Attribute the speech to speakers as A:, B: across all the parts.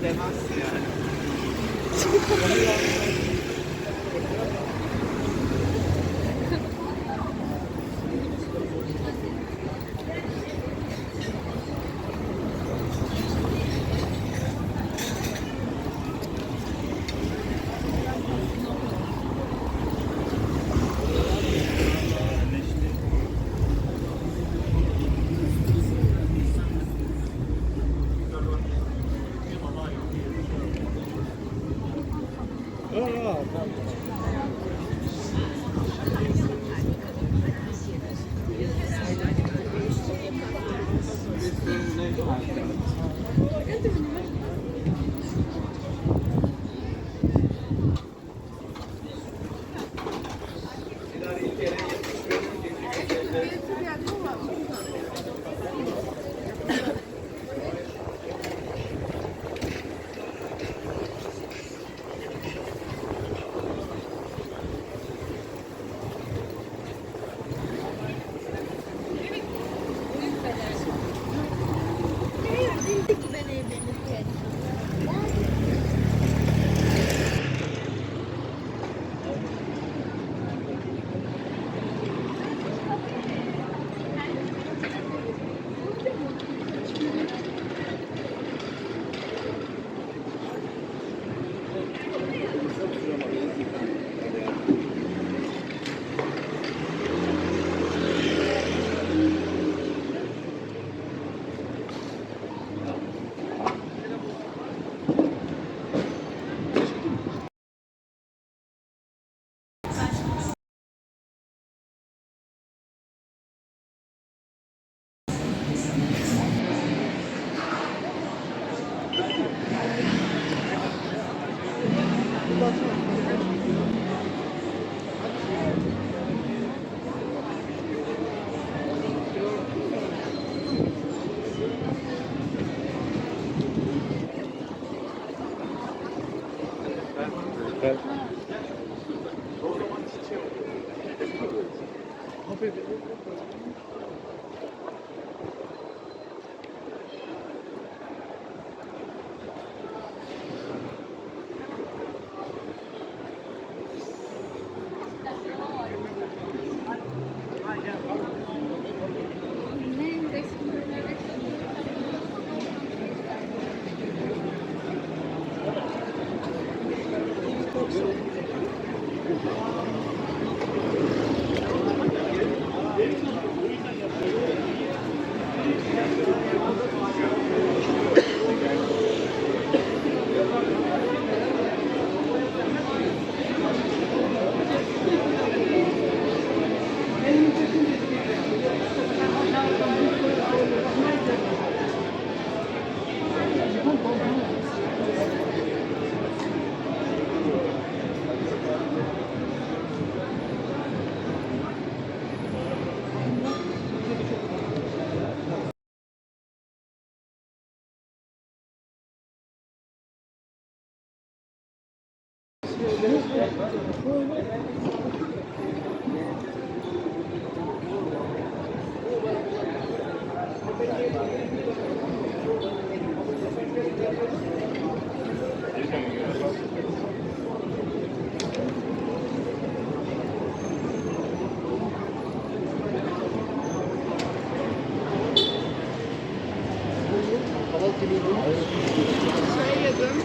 A: Demezsin yani.
B: Şey yedim.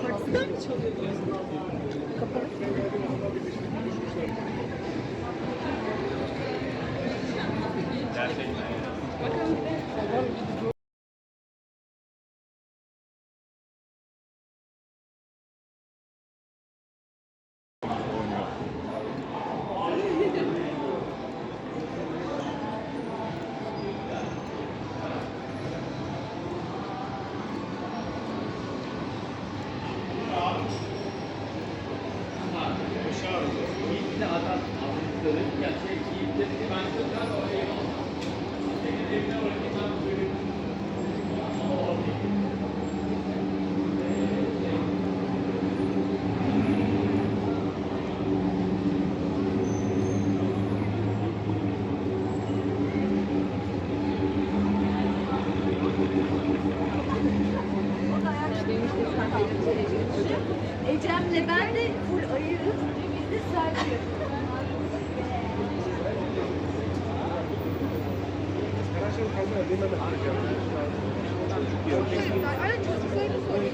B: Taksiden mi çalıyorsunuz? Kapalı. Bakalım.
A: Senle ben de full ayırız. Biz de selfie.
B: Ay çocukları soruyor.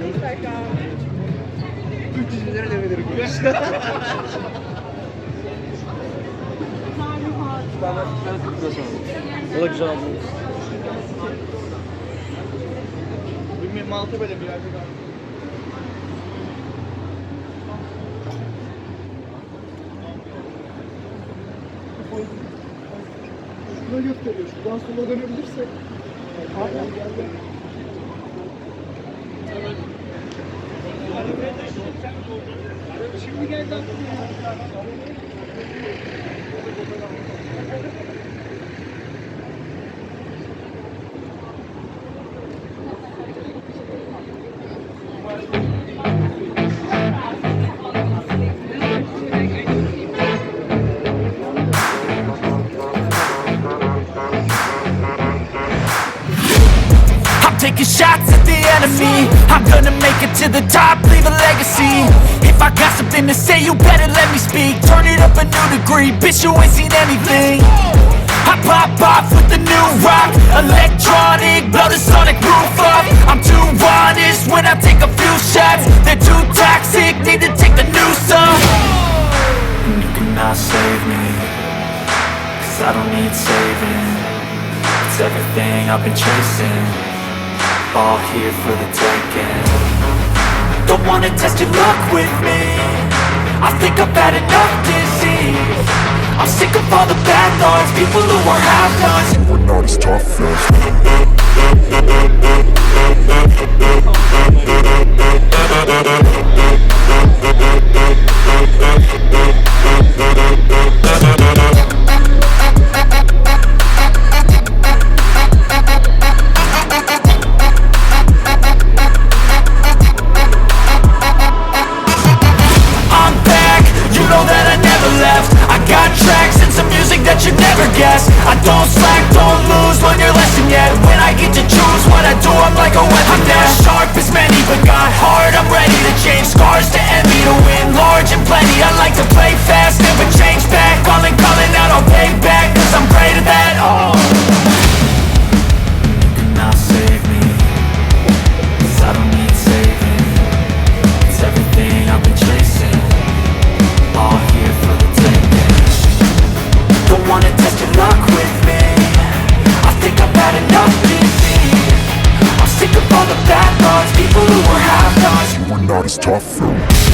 B: Mutlaka.
C: 300 bin lira demeleri koymuş. O da güzel oldu. Bilmiyorum Malta böyle bir yerde galiba. Şurada gösteriyor. Şuradan sola dönebilirsek. Aynen geldi. Şimdi geldi aklıma.
D: Taking shots at the enemy. I'm gonna make it to the top, leave a legacy. If I got something to say, you better let me speak. Turn it up a new degree, bitch, you ain't seen anything. I pop off with the new rock, electronic, blow the sonic roof up. I'm too honest when I take a few shots. They're too toxic, need to take the noose off. And you cannot save me, 'cause I don't need saving. It's everything I've been chasing, all here for the taking. Don't wanna test your luck with me, I think I've had enough disease. I'm sick of all the bad thoughts, people who are half-nots. We're not as tough as I don't slack, don't lose, learn your lesson yet. When I get to choose what I do, I'm like a weapon. I'm not sharp as many, but got heart, I'm ready to change. Scars to envy, to win large and plenty. I like to play fast, never change back. Calling out, I'll pay back, 'cause I'm great at that. Oh, you cannot save me, 'cause I don't need saving. It's everything I've been chasing, all here for the taking. Don't wanna test your luck with me, I think I've had enough disease. I'm sick of all the bad thoughts, people who are half-nots. You are not as tough though.